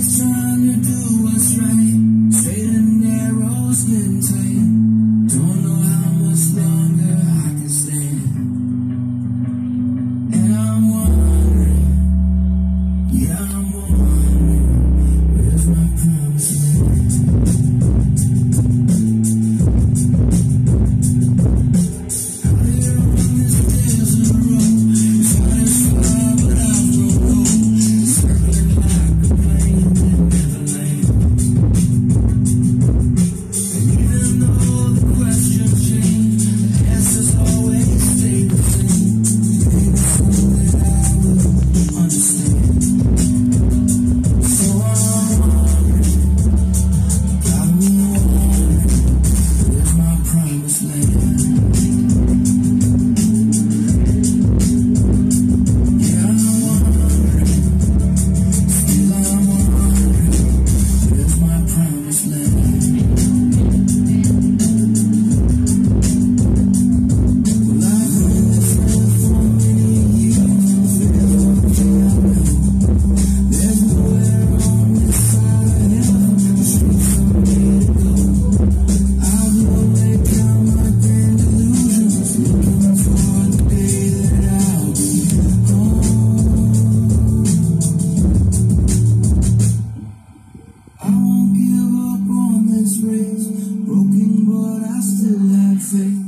Always trying to do what's right, straight and narrow, skin tight. Don't know how much longer I can stand. And I'm wondering, yeah, I'm wondering, where's my promised land? Broken, but I still have faith.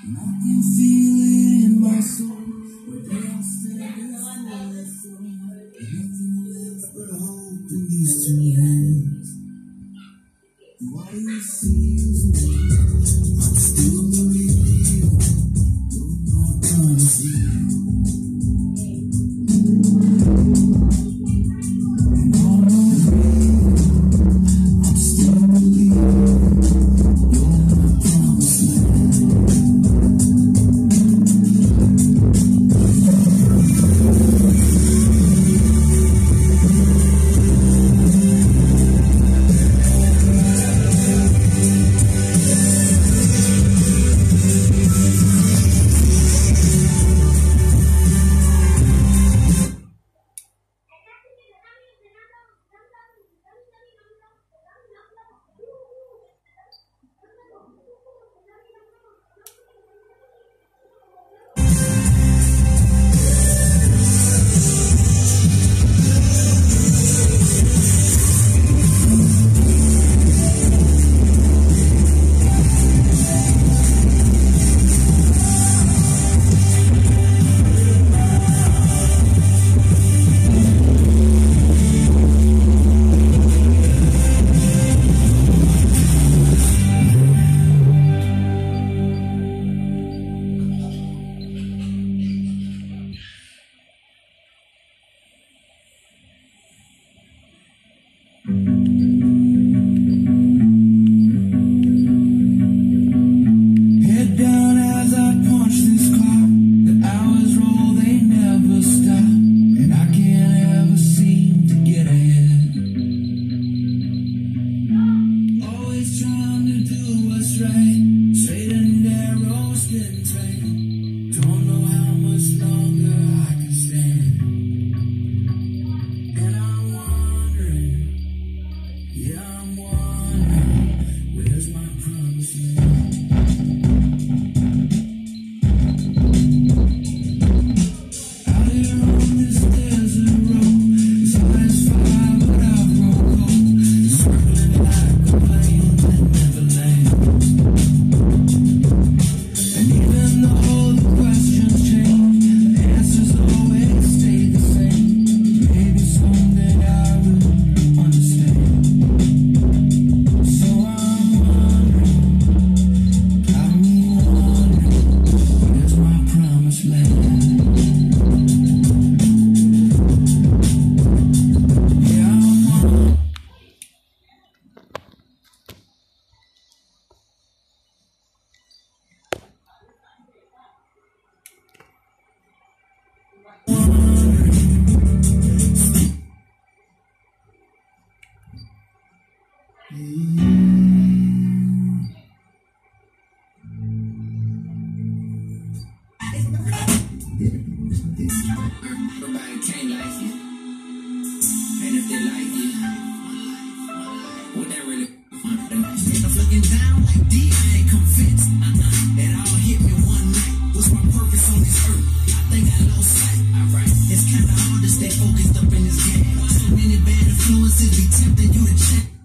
And I can feel it in my soul. Where I'm standing, nothing left but hope in these two hands. Do all you see is me? I'm still believing. No more promises. Head down as I punch this clock. The hours roll, they never stop, and I can't ever seem to get ahead. Always trying to do what's right, straight and narrow, skin tight. Don't know how much longer I can stand. And I'm wondering, yeah, I'm wondering, where's my promised land? Out here on this desert road, it's hot as fire, but I've grown cold. Circling like a plane that never lands. And even though the questions change, the answers always stay the same. Maybe someday I will understand. So I'm wondering, got me wondering, where's my promised land? Yeah, I'm wondering. can't like it. And if they like it, would they really want to? If I'm looking down like D, I ain't convinced. It all hit me one night. What's my purpose on this earth? I think I lost sight. Alright, it's kinda hard to stay focused up in this game. So many bad influences be tempting you to check.